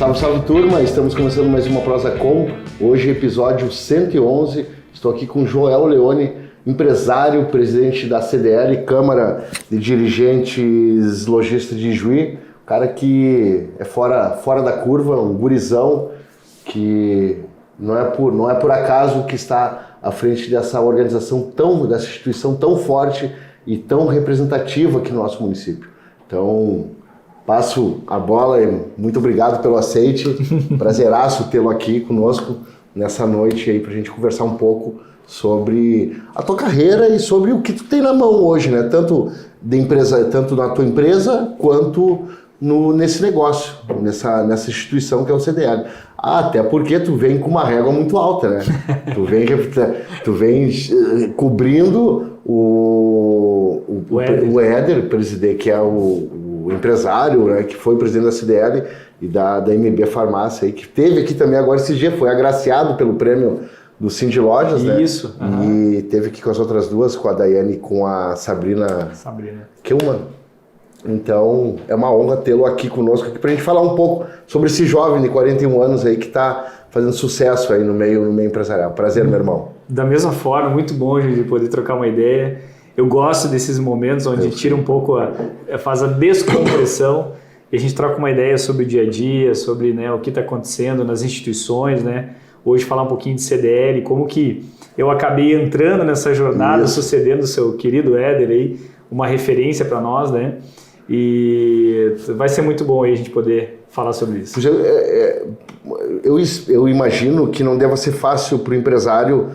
Salve, salve turma, estamos começando mais uma Prosa Com, hoje episódio 111, estou aqui com Joel Leone, empresário, presidente da CDL, Câmara de Dirigentes Lojistas de Juí, cara que é fora da curva, um gurizão que não é por acaso que está à frente dessa organização dessa instituição tão forte e tão representativa aqui no nosso município. Então, passo a bola e muito obrigado pelo aceite, prazeraço tê-lo aqui conosco nessa noite aí pra gente conversar um pouco sobre a tua carreira e sobre o que tu tem na mão hoje, né? Tanto na tua empresa quanto nesse negócio, nessa instituição que é o CDL. Até porque tu vem com uma régua muito alta, né? Tu vem cobrindo o Éder, presidente, que é o empresário, né, que foi presidente da CDL e da MB Farmácia, aí, que teve aqui também agora esse dia, foi agraciado pelo prêmio do Cindy Lojas, né? Isso. E teve aqui com as outras duas, com a Daiane e com a Sabrina. Kilman. Então, é uma honra tê-lo aqui conosco, aqui pra gente falar um pouco sobre esse jovem de 41 anos aí que tá fazendo sucesso aí no meio empresarial. Prazer, meu irmão. Da mesma forma, muito bom, gente, poder trocar uma ideia. Eu gosto desses momentos onde a gente tira um pouco, faz a descompressão e a gente troca uma ideia sobre o dia a dia, sobre, né, o que está acontecendo nas instituições, né? Hoje falar um pouquinho de CDL, como que eu acabei entrando nessa jornada, sucedendo o seu querido Éder aí, uma referência para nós, né? E vai ser muito bom aí a gente poder falar sobre isso. Eu imagino que não deva ser fácil para o empresário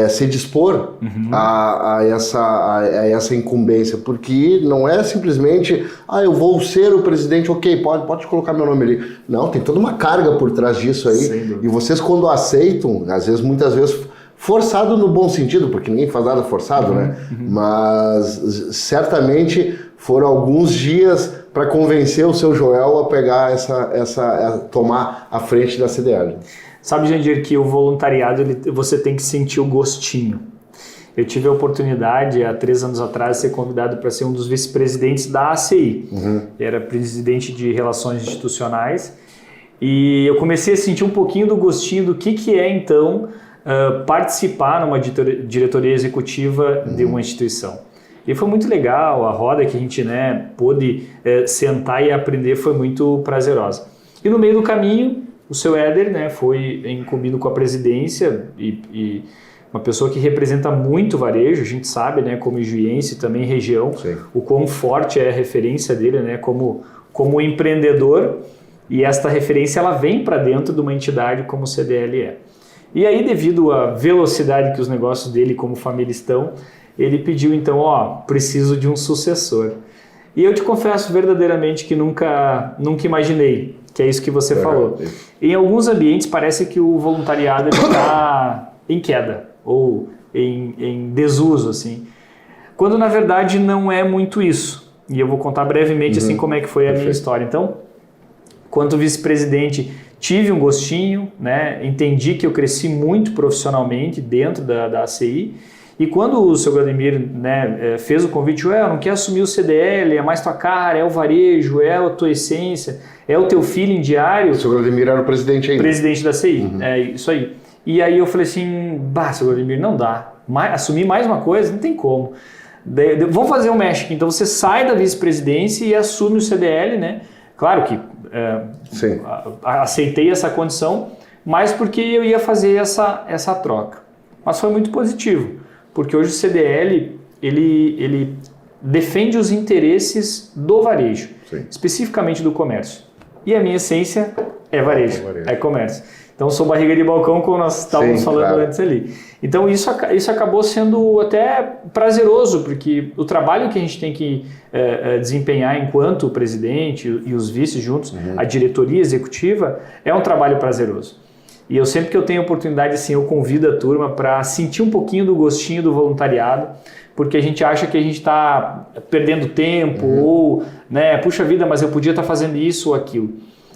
se dispor a essa incumbência, porque não é simplesmente, eu vou ser o presidente, ok, pode colocar meu nome ali. Não, tem toda uma carga por trás disso aí. E vocês quando aceitam, às vezes, muitas vezes, forçado no bom sentido, porque ninguém faz nada forçado, né? Mas certamente foram alguns dias para convencer o seu Joel a pegar tomar a frente da CDL. Sabe, Jandir, que o voluntariado você tem que sentir o gostinho. Eu tive a oportunidade, há 3 anos atrás, de ser convidado para ser um dos vice-presidentes da ACI. Era presidente de Relações Institucionais. E eu comecei a sentir um pouquinho do gostinho do que é, então, participar numa diretoria executiva de uma instituição. E foi muito legal, a roda que a gente, né, pôde sentar e aprender foi muito prazerosa. E no meio do caminho, o seu Éder, né, foi incumbido com a presidência e uma pessoa que representa muito varejo, a gente sabe, né, como juiense também região, o quão forte é a referência dele, né, como empreendedor, e esta referência ela vem para dentro de uma entidade como o CDL é. E aí, devido à velocidade que os negócios dele como família estão, ele pediu então, preciso de um sucessor. E eu te confesso verdadeiramente que nunca imaginei, que é isso que você falou. Em alguns ambientes parece que o voluntariado está em queda ou em desuso, assim, quando na verdade não é muito isso. E eu vou contar brevemente assim como é que foi a minha história. Então, quanto vice-presidente, tive um gostinho, né? Entendi que eu cresci muito profissionalmente dentro da ACI. E quando o seu Vladimir, né, fez o convite, não quer assumir o CDL, é mais tua cara, é o varejo, é a tua essência, é o teu feeling diário. O seu Vladimir era o presidente ainda. Presidente da CI, é isso aí. E aí eu falei assim, seu Vladimir, não dá. Assumir mais uma coisa, não tem como. Vamos fazer um match. Então você sai da vice-presidência e assume o CDL, né? Claro que aceitei essa condição, mas porque eu ia fazer essa troca. Mas foi muito positivo. Porque hoje o CDL, ele defende os interesses do varejo, especificamente do comércio. E a minha essência é varejo, é comércio. Então, sou barriga de balcão, como nós estávamos falando antes ali. Então, isso acabou sendo até prazeroso, porque o trabalho que a gente tem que desempenhar enquanto presidente e os vices juntos, a diretoria executiva, é um trabalho prazeroso. E eu sempre que eu tenho oportunidade, assim, eu convido a turma para sentir um pouquinho do gostinho do voluntariado, porque a gente acha que a gente está perdendo tempo ou, né, puxa vida, mas eu podia estar fazendo isso ou aquilo.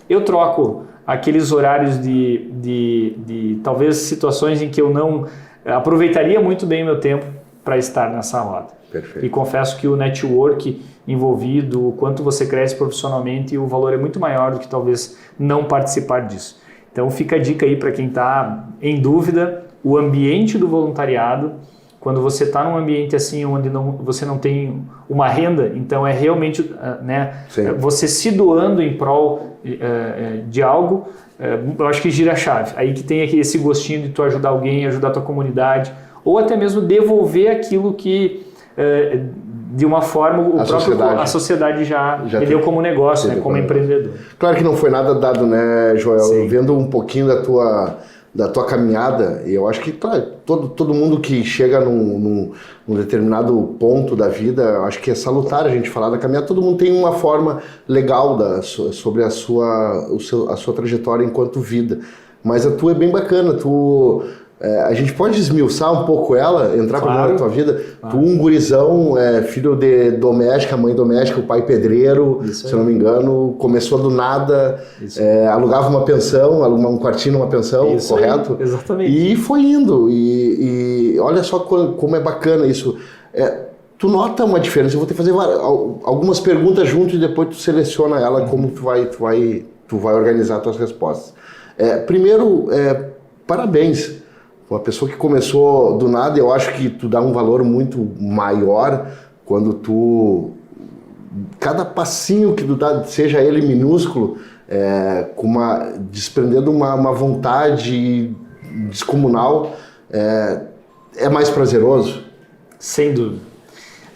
Eu troco aqueles horários de talvez situações em que eu não aproveitaria muito bem o meu tempo para estar nessa roda. Perfeito. E confesso que o network envolvido, o quanto você cresce profissionalmente, o valor é muito maior do que talvez não participar disso. Então fica a dica aí para quem está em dúvida, o ambiente do voluntariado, quando você está num ambiente assim onde você não tem uma renda, então é realmente você se doando em prol de algo, eu acho que gira a chave. Aí que tem esse gostinho de tu ajudar alguém, ajudar a tua comunidade, ou até mesmo devolver aquilo que de uma forma a sociedade já me deu como negócio, né, como empreendedor. Claro que não foi nada dado, né, Joel? Sim. Vendo um pouquinho da tua caminhada, e eu acho que, claro, todo mundo que chega num determinado ponto da vida, eu acho que é salutar a gente falar da caminhada, todo mundo tem uma forma legal sobre a sua trajetória enquanto vida, mas a tua é bem bacana, a gente pode esmiuçar um pouco ela, entrar para na tua vida. Claro. Tu, um gurizão, filho de doméstica, mãe doméstica, o pai pedreiro, se eu não me engano, começou do nada, alugava uma pensão, um quartinho numa pensão, isso correto? Aí, exatamente. E foi indo, e olha só como é bacana isso. Tu nota uma diferença, eu vou ter que fazer algumas perguntas junto e depois tu seleciona ela, como tu vai organizar as tuas respostas. Primeiro, parabéns. Uma pessoa que começou do nada, eu acho que tu dá um valor muito maior quando cada passinho que tu dá, seja ele minúsculo, desprendendo uma vontade descomunal, é mais prazeroso. Sem dúvida.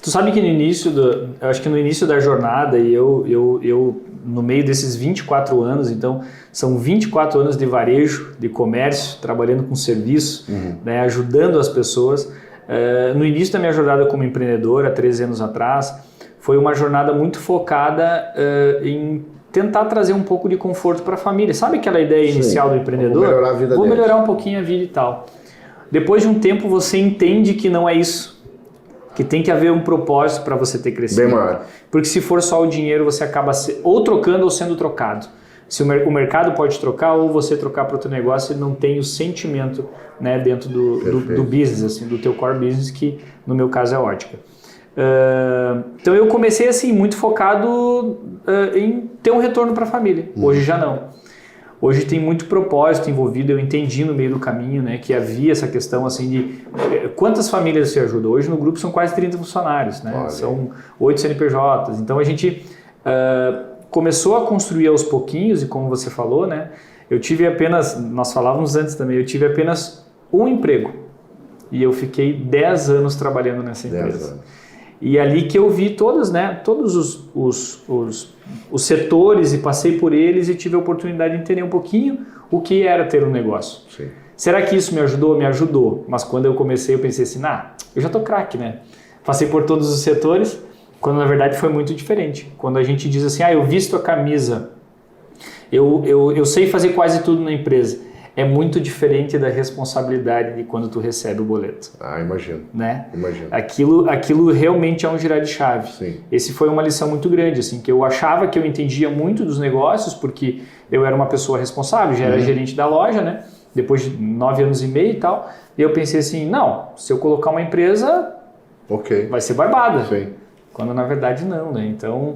Tu sabe que eu acho que no início da jornada, e eu no meio desses 24 anos, então são 24 anos de varejo, de comércio, trabalhando com serviço, né, ajudando as pessoas. No início da minha jornada como empreendedor, há 13 anos atrás, foi uma jornada muito focada em tentar trazer um pouco de conforto para a família. Sabe aquela ideia inicial do empreendedor? Vou melhorar a vida deles. Melhorar um pouquinho a vida e tal. Depois de um tempo você entende que não é isso. Que tem que haver um propósito para você ter crescimento. Bem maior. Porque se for só o dinheiro, você acaba ou trocando ou sendo trocado. Se o mercado pode trocar ou você trocar para outro negócio, ele não tem o sentimento, né, dentro do business, assim, do teu core business, que no meu caso é ótica. Então eu comecei assim, muito focado em ter um retorno para a família. Hoje já não. Hoje tem muito propósito envolvido, eu entendi no meio do caminho, né, que havia essa questão assim de quantas famílias você ajuda. Hoje no grupo são quase 30 funcionários, né? São 8 CNPJs. Então a gente começou a construir aos pouquinhos e como você falou, né, nós falávamos antes também, eu tive apenas um emprego e eu fiquei 10 anos trabalhando nessa empresa. E ali que eu vi todos os setores e passei por eles e tive a oportunidade de entender um pouquinho o que era ter um negócio. Sim. Será que isso me ajudou? Me ajudou. Mas quando eu comecei eu pensei assim, eu já tô craque, né? Passei por todos os setores, quando na verdade foi muito diferente. Quando a gente diz assim, eu visto a camisa, eu sei fazer quase tudo na empresa. É muito diferente da responsabilidade de quando tu recebe o boleto. Imagino. Né? Imagino. Aquilo realmente é um girar de chave. Sim. Esse foi uma lição muito grande, assim, que eu achava que eu entendia muito dos negócios, porque eu era uma pessoa responsável, já era gerente da loja, né? Depois de 9 anos e meio e tal. E eu pensei assim, se eu colocar uma empresa, vai ser barbada. Sim. Quando na verdade não, né? Então,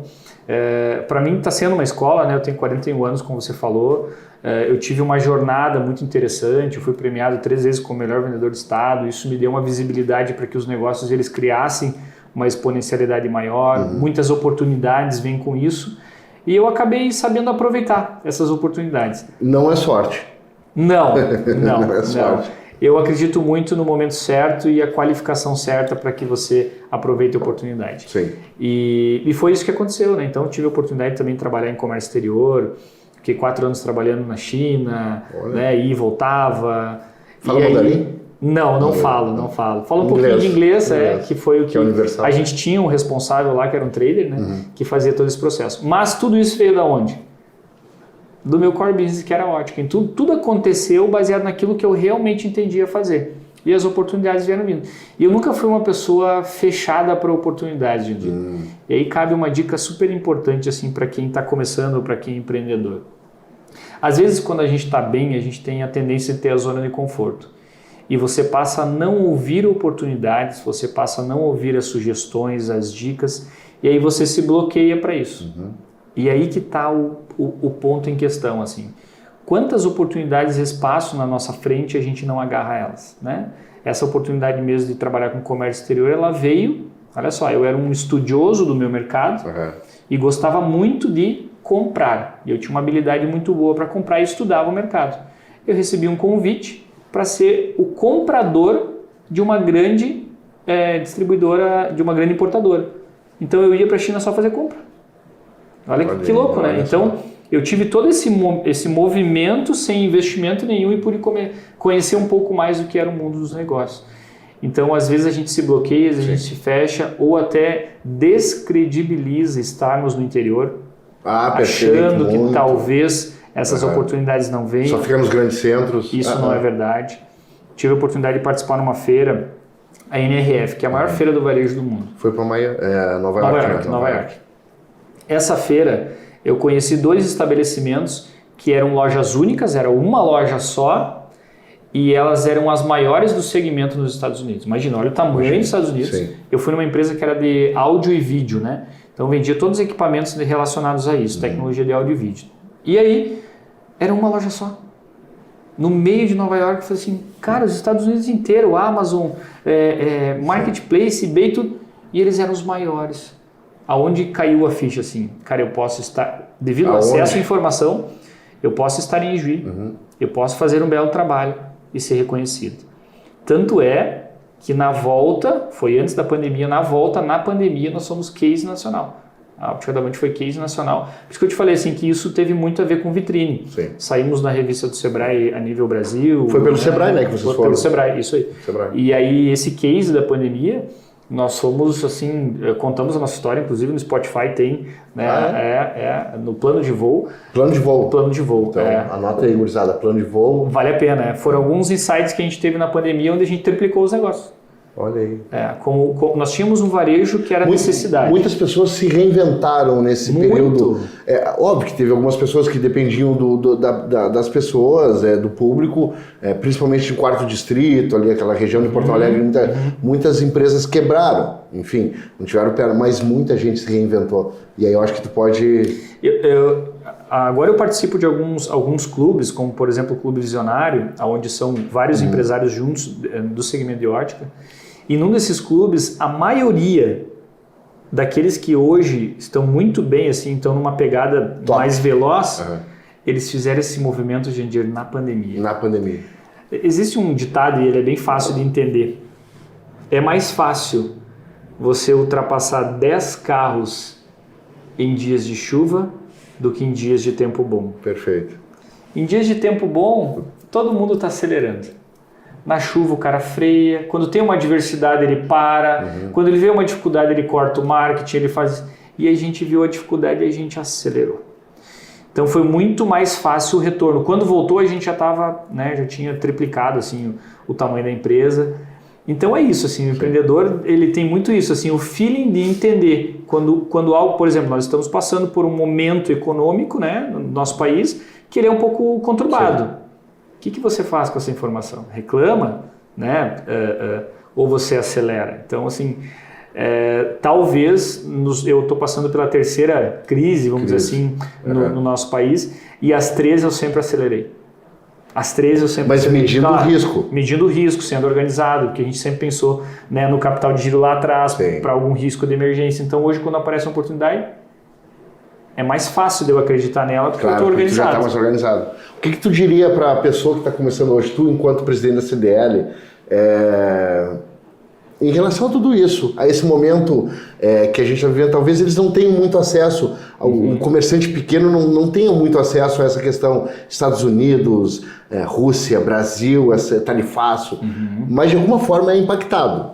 para mim está sendo uma escola, né? Eu tenho 41 anos, como você falou. Eu tive uma jornada muito interessante, eu fui premiado 3 vezes como melhor vendedor do estado, isso me deu uma visibilidade para que os negócios eles criassem uma exponencialidade maior, muitas oportunidades vêm com isso, e eu acabei sabendo aproveitar essas oportunidades. Não é sorte. Não é sorte. Eu acredito muito no momento certo e a qualificação certa para que você aproveite a oportunidade. Sim. E foi isso que aconteceu, né? Então, tive a oportunidade também de trabalhar em comércio exterior, fiquei 4 anos trabalhando na China, né? E voltava. Fala mandarim? Não falo. Falo um pouquinho de inglês, que foi o que universal. A gente tinha um responsável lá, que era um trader, né? Que fazia todo esse processo. Mas tudo isso veio da onde? Do meu core business, que era ótica. Então, tudo aconteceu baseado naquilo que eu realmente entendia fazer. E as oportunidades vieram vindo. E eu nunca fui uma pessoa fechada para oportunidades, gente. E aí cabe uma dica super importante assim, para quem está começando ou para quem é empreendedor. Às vezes, quando a gente está bem, a gente tem a tendência de ter a zona de conforto. e você passa a não ouvir oportunidades, você passa a não ouvir as sugestões, as dicas, e aí você se bloqueia para isso. E aí que está o ponto em questão, assim. Quantas oportunidades e espaço na nossa frente a gente não agarra elas, né? Essa oportunidade mesmo de trabalhar com comércio exterior, ela veio, olha só, eu era um estudioso do meu mercado e gostava muito de comprar. E eu tinha uma habilidade muito boa para comprar e estudava o mercado. Eu recebi um convite para ser o comprador de uma grande distribuidora, de uma grande importadora. Então eu ia para a China só fazer compra. Olha que louco, né? Então eu tive todo esse movimento sem investimento nenhum e pude conhecer um pouco mais do que era o mundo dos negócios. Então às vezes a gente se bloqueia, a gente se fecha ou até descredibiliza estarmos no interior, achando que talvez essas oportunidades não venham. Só fica nos grandes centros. Isso não é verdade. Tive a oportunidade de participar numa feira, a NRF, que é a maior feira do varejo do mundo. Foi para Nova York. Essa feira eu conheci 2 estabelecimentos que eram lojas únicas, era uma loja só e elas eram as maiores do segmento nos Estados Unidos. Imagina, olha o tamanho dos Estados Unidos. Sim. Eu fui numa empresa que era de áudio e vídeo, né? Então vendia todos os equipamentos relacionados a isso, tecnologia de áudio e vídeo. E aí, era uma loja só. No meio de Nova York, eu falei assim, cara, os Estados Unidos inteiro, Amazon, Marketplace, eBay, tudo. E eles eram os maiores. Aonde caiu a ficha assim? Cara, eu posso estar, devido ao acesso à informação, eu posso estar em Juí, eu posso fazer um belo trabalho e ser reconhecido. Tanto é que na volta, foi antes da pandemia, na pandemia nós somos case nacional. A Óptica da Avante foi case nacional. Por isso que eu te falei assim, que isso teve muito a ver com vitrine. Sim. Saímos na revista do Sebrae a nível Brasil. Foi pelo Sebrae, né, que vocês foram? Pelo Sebrae, isso aí. Sebrae. E aí esse case da pandemia, nós fomos assim, contamos a nossa história, inclusive no Spotify tem, né, no plano de voo. Plano de voo. Plano de voo. Então, anota aí, gurizada, plano de voo. Vale a pena, né? Foram alguns insights que a gente teve na pandemia onde a gente triplicou os negócios. Olha aí. Como nós tínhamos um varejo que era necessidade. Muitas pessoas se reinventaram nesse período. Óbvio que teve algumas pessoas que dependiam das pessoas, do público, principalmente no quarto distrito, ali aquela região de Porto Alegre, muitas empresas quebraram, enfim, não tiveram perna, mas muita gente se reinventou. E aí eu acho que tu pode... Agora eu participo de alguns clubes, como por exemplo o Clube Visionário, onde são vários empresários juntos do segmento de ótica. E num desses clubes, a maioria daqueles que hoje estão muito bem, assim, estão numa pegada mais veloz, eles fizeram esse movimento, Jandir, na pandemia. Na pandemia. Existe um ditado, e ele é bem fácil de entender. É mais fácil você ultrapassar 10 carros em dias de chuva do que em dias de tempo bom. Perfeito. Em dias de tempo bom, todo mundo está acelerando. Na chuva o cara freia, quando tem uma adversidade ele para, quando ele vê uma dificuldade ele corta o marketing, ele faz... E aí a gente viu a dificuldade e a gente acelerou. Então foi muito mais fácil o retorno. Quando voltou a gente já estava, né, já tinha triplicado assim, o tamanho da empresa. Então é isso, assim, o empreendedor ele tem muito isso, assim, o feeling de entender quando algo, por exemplo, nós estamos passando por um momento econômico, né, no nosso país, que ele é um pouco conturbado. Sim. O que você faz com essa informação? Reclama, né, ou você acelera? Então, assim, talvez eu estou passando pela terceira crise, vamos dizer assim, no nosso país, e as 3 eu sempre acelerei. As 3 eu sempre... Mas medindo o risco. Medindo o risco, sendo organizado, porque a gente sempre pensou, né, no capital de giro lá atrás, para algum risco de emergência. Então hoje, quando aparece uma oportunidade, é mais fácil de eu acreditar nela porque eu estou organizado. Tu já está mais organizado. O que tu diria para a pessoa que está começando hoje, tu enquanto presidente da CDL, em relação a tudo isso, a esse momento que a gente está vivendo, talvez eles não tenham muito acesso, o comerciante pequeno não tenha muito acesso a essa questão Estados Unidos, Rússia, Brasil, esse tarifaço, mas de alguma forma é impactado.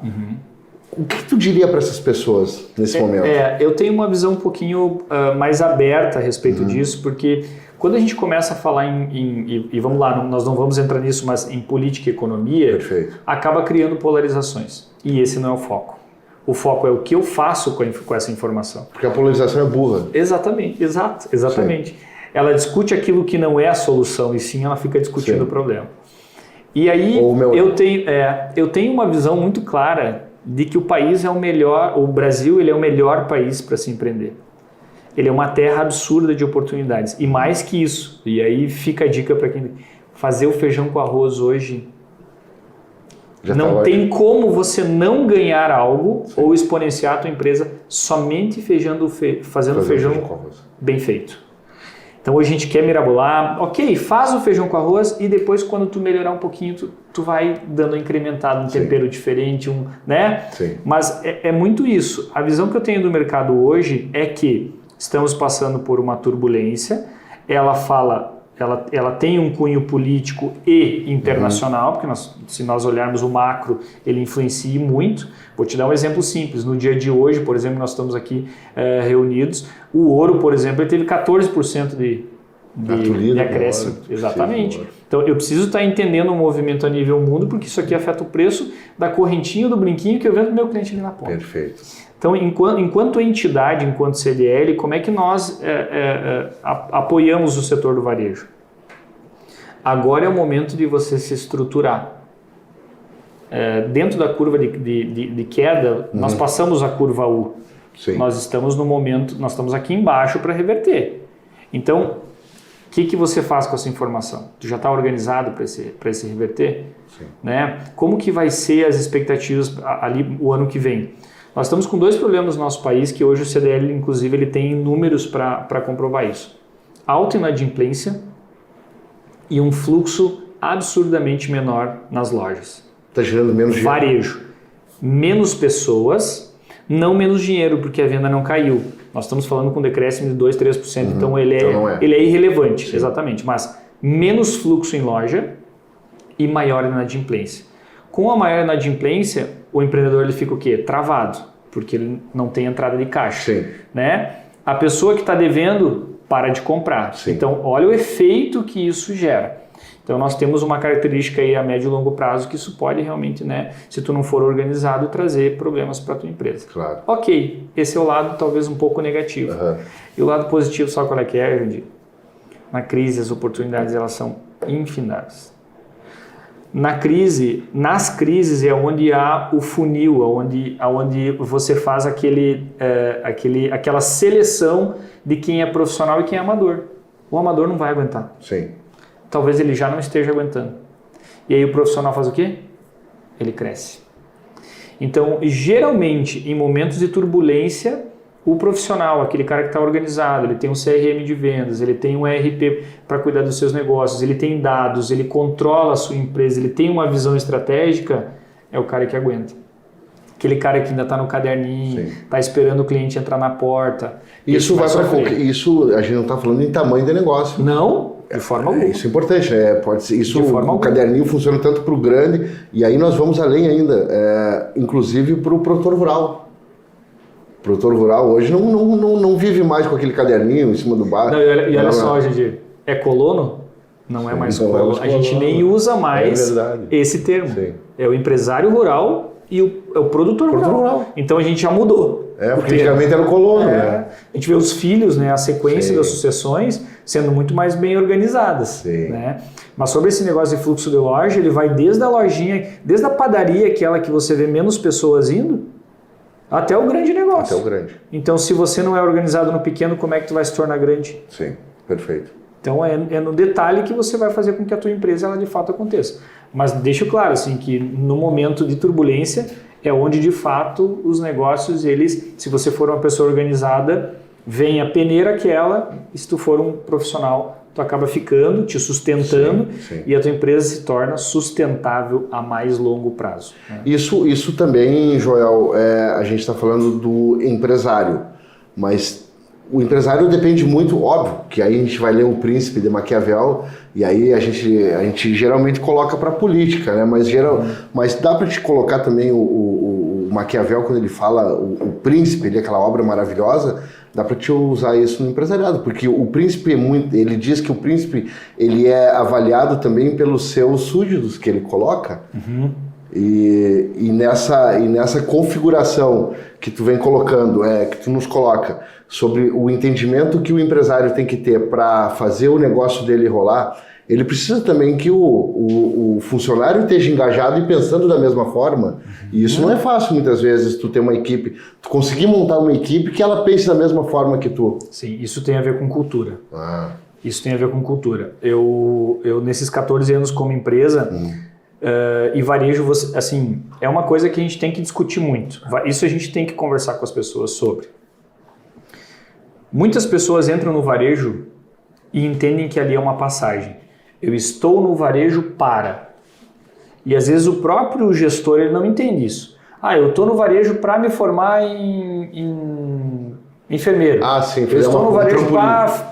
O que tu diria para essas pessoas nesse momento? Eu tenho uma visão um pouquinho mais aberta a respeito disso, porque quando a gente começa a falar e vamos lá, nós não vamos entrar nisso, mas em política e economia, Perfeito. Acaba criando polarizações. E esse não é o foco. O foco é o que eu faço com essa informação. Porque a polarização é burra. Exatamente. Sim. Ela discute aquilo que não é a solução, e sim ela fica discutindo o problema. E aí eu tenho uma visão muito clara de que o país é o Brasil ele é o melhor país para se empreender. Ele é uma terra absurda de oportunidades. E mais que isso, e aí fica a dica para quem fazer o feijão com arroz hoje, não tem como você não ganhar algo ou exponenciar a tua empresa somente fazendo feijão com arroz bem feito. Então hoje a gente quer mirabolar, ok, faz o feijão com arroz e depois quando tu melhorar um pouquinho, tu vai dando incrementado um tempero diferente, né? Sim. Mas é muito isso. A visão que eu tenho do mercado hoje é que estamos passando por uma turbulência, ela tem um cunho político e internacional, porque se nós olharmos o macro, ele influencia muito. Vou te dar um exemplo simples. No dia de hoje, por exemplo, nós estamos aqui reunidos, o ouro, por exemplo, ele teve 14% de acréscimo. Exatamente. Então, eu preciso estar entendendo o movimento a nível mundo, porque isso aqui afeta o preço da correntinha do brinquinho que eu vendo para o meu cliente ali na ponta. Perfeito. Então, enquanto entidade, enquanto CDL, como é que nós apoiamos o setor do varejo? Agora é o momento de você se estruturar. Dentro da curva de queda, nós passamos a curva U. Sim. Nós estamos aqui embaixo para reverter. Então, o que você faz com essa informação? Tu já está organizado para esse reverter? Sim. Né? Como que vai ser as expectativas ali o ano que vem? Nós estamos com 2 problemas no nosso país que hoje o CDL, inclusive, ele tem números para comprovar isso. Alta inadimplência e um fluxo absurdamente menor nas lojas. Está gerando menos dinheiro. Varejo. Menos pessoas, não menos dinheiro, porque a venda não caiu. Nós estamos falando com um decréscimo de 2, 3%, então ele é irrelevante, sim, exatamente. Mas menos fluxo em loja e maior inadimplência. Com a maior inadimplência, o empreendedor ele fica o quê? Travado, porque ele não tem entrada de caixa. Sim. Né? A pessoa que está devendo para de comprar. Sim. Então, olha o efeito que isso gera. Então, nós temos uma característica aí a médio e longo prazo que isso pode realmente, né, se tu não for organizado, trazer problemas para a tua empresa. Claro. Ok, esse é o lado talvez um pouco negativo. E o lado positivo, sabe qual é que é, Jandir? Na crise, as oportunidades elas são infinitas. Nas crises é onde há o funil, onde você faz aquela seleção de quem é profissional e quem é amador. O amador não vai aguentar. Sim. Talvez ele já não esteja aguentando. E aí o profissional faz o quê? Ele cresce. Então, geralmente, em momentos de turbulência, o profissional, aquele cara que está organizado, ele tem um CRM de vendas, ele tem um ERP para cuidar dos seus negócios, ele tem dados, ele controla a sua empresa, ele tem uma visão estratégica, é o cara que aguenta. Aquele cara que ainda está no caderninho, está esperando o cliente entrar na porta. Isso vai para qualquer. Isso a gente não está falando em tamanho de negócio. Não, de forma alguma. Isso é importante. Pode ser, isso, o caderninho funciona tanto para o grande, e aí nós vamos além ainda, inclusive para o produtor rural. O produtor rural hoje não vive mais com aquele caderninho em cima do bar. Não, e olha só, Jandir, é colono? Não é mais colono. A gente nem usa mais esse termo. Sim. É o empresário rural e o produtor rural. Então a gente já mudou. Porque antigamente era o colono. A gente vê os filhos, né, a sequência das sucessões sendo muito mais bem organizadas. Né? Mas sobre esse negócio de fluxo de loja, ele vai desde a lojinha, desde a padaria, aquela que você vê menos pessoas indo, até o grande negócio. Até o grande. Então, se você não é organizado no pequeno, como é que tu vai se tornar grande? Sim, perfeito. Então, é no detalhe que você vai fazer com que a tua empresa ela de fato aconteça. Mas deixo claro assim, que no momento de turbulência é onde de fato os negócios, eles, se você for uma pessoa organizada, vem a peneira aquela, e se tu for um profissional, tu acaba ficando, te sustentando, e a tua empresa se torna sustentável a mais longo prazo. Né? Isso também, Joel, a gente está falando do empresário, mas o empresário depende muito, óbvio, que aí a gente vai ler O Príncipe de Maquiavel, e aí a gente geralmente coloca para a política, né? Mas dá para te colocar também o Maquiavel, quando ele fala o Príncipe, aquela obra maravilhosa, dá para te usar isso no empresariado, porque o príncipe ele diz que o príncipe ele é avaliado também pelos seus súditos que ele coloca. E nessa configuração que tu vem colocando, que tu nos coloca sobre o entendimento que o empresário tem que ter para fazer o negócio dele rolar, ele precisa também que o funcionário esteja engajado e pensando da mesma forma. E isso não é fácil muitas vezes, tu ter uma equipe, tu conseguir montar uma equipe que ela pense da mesma forma que tu. Sim, isso tem a ver com cultura. Isso tem a ver com cultura. Eu nesses 14 anos como empresa, e varejo, assim, é uma coisa que a gente tem que discutir muito. Isso a gente tem que conversar com as pessoas sobre. Muitas pessoas entram no varejo e entendem que ali é uma passagem. Eu estou no varejo para. E às vezes o próprio gestor ele não entende isso. Eu estou no varejo para me formar em enfermeiro. Sim. Eu estou no varejo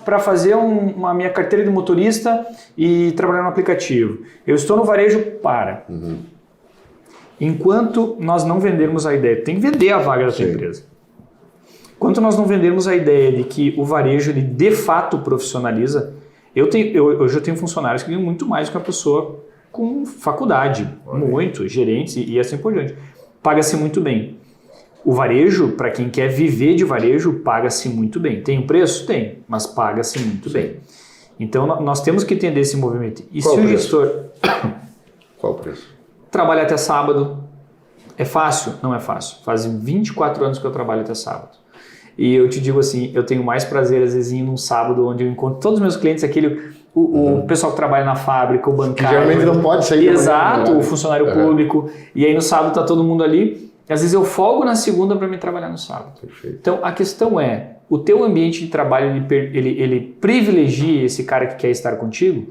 para fazer a minha carteira de motorista e trabalhar no aplicativo. Eu estou no varejo para. Enquanto nós não vendermos a ideia, tem que vender a vaga da tua empresa. Enquanto nós não vendermos a ideia de que o varejo ele de fato profissionaliza, hoje eu tenho funcionários que ganham muito mais do que uma pessoa com faculdade, muito, gerentes e assim por diante. Paga-se muito bem. O varejo, para quem quer viver de varejo, paga-se muito bem. Tem um preço? Tem, mas paga-se muito bem. Então, nós temos que entender esse movimento. E Qual se o preço? gestor... Qual o preço? Trabalha até sábado. É fácil? Não é fácil. Faz 24 anos que eu trabalho até sábado. E eu te digo assim, eu tenho mais prazer às vezes em ir num sábado onde eu encontro todos os meus clientes, o pessoal que trabalha na fábrica, o bancário... Que geralmente não pode sair. Exato, o funcionário público. E aí no sábado tá todo mundo ali. Às vezes eu folgo na segunda para me trabalhar no sábado. Perfeito. Então a questão é, o teu ambiente de trabalho ele privilegia esse cara que quer estar contigo?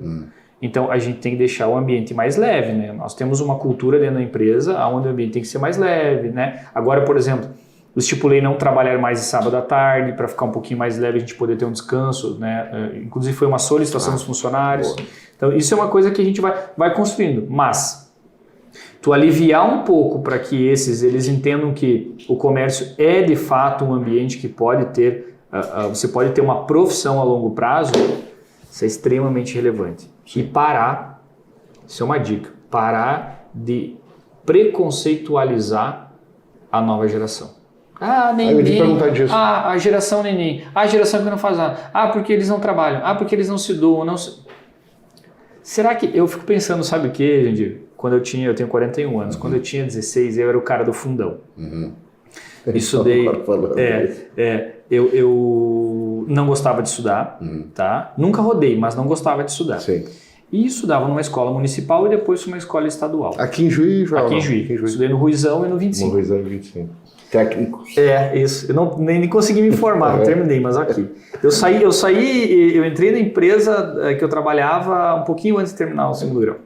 Então a gente tem que deixar o ambiente mais leve, né? Nós temos uma cultura dentro da empresa onde o ambiente tem que ser mais leve, né? Agora, por exemplo, eu estipulei não trabalhar mais de sábado à tarde para ficar um pouquinho mais leve, a gente poder ter um descanso, né? Inclusive foi uma solicitação dos funcionários. Boa. Então isso é uma coisa que a gente vai construindo, mas tu aliviar um pouco para que eles entendam que o comércio é de fato um ambiente que pode ter, você pode ter uma profissão a longo prazo, isso é extremamente relevante. E parar, isso é uma dica, parar de preconceitualizar a nova geração. Eu ia te perguntar disso. A geração neném, a geração que não faz nada, porque eles não trabalham, porque eles não se doam, Será que, eu fico pensando, sabe o que, Jandir? Quando eu tenho 41 anos, quando eu tinha 16, eu era o cara do fundão. Estudei, eu não gostava de estudar, tá? Nunca rodei, mas não gostava de estudar. Sim. E estudava numa escola municipal e depois numa escola estadual. Aqui em Juiz, João? Aqui em Juiz. Estudei no Ruizão e no 25. No Ruizão e 25. Técnico. Isso. Eu nem consegui me formar, não terminei, mas aqui. Eu entrei na empresa que eu trabalhava um pouquinho antes de terminar o segundo grau.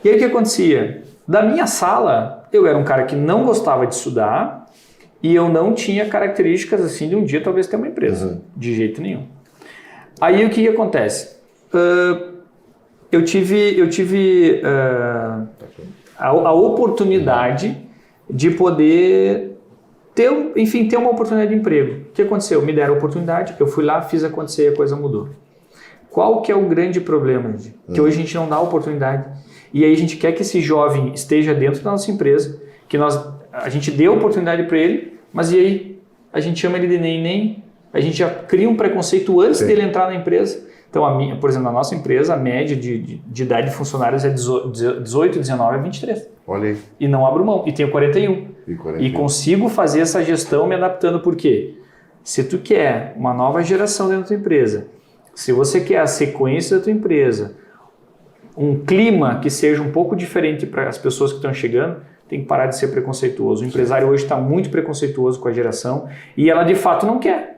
E aí o que acontecia? Da minha sala, eu era um cara que não gostava de estudar e eu não tinha características assim de um dia talvez ter uma empresa. De jeito nenhum. Aí o que acontece? Eu tive a oportunidade de poder ter uma oportunidade de emprego. O que aconteceu? Me deram a oportunidade, eu fui lá, fiz acontecer e a coisa mudou. Qual que é o grande problema? Que hoje a gente não dá oportunidade. E aí a gente quer que esse jovem esteja dentro da nossa empresa, que a gente dê a oportunidade para ele, mas e aí? A gente chama ele de nem, a gente já cria um preconceito antes dele entrar na empresa. Então, por exemplo, na nossa empresa, a média de idade de funcionários é 18, 19 a 23. Olha aí. E não abro mão. E tenho 41. E consigo fazer essa gestão me adaptando. Por quê? Se tu quer uma nova geração dentro da tua empresa, se você quer a sequência da tua empresa, um clima que seja um pouco diferente para as pessoas que estão chegando, tem que parar de ser preconceituoso. O empresário hoje está muito preconceituoso com a geração e ela de fato não quer.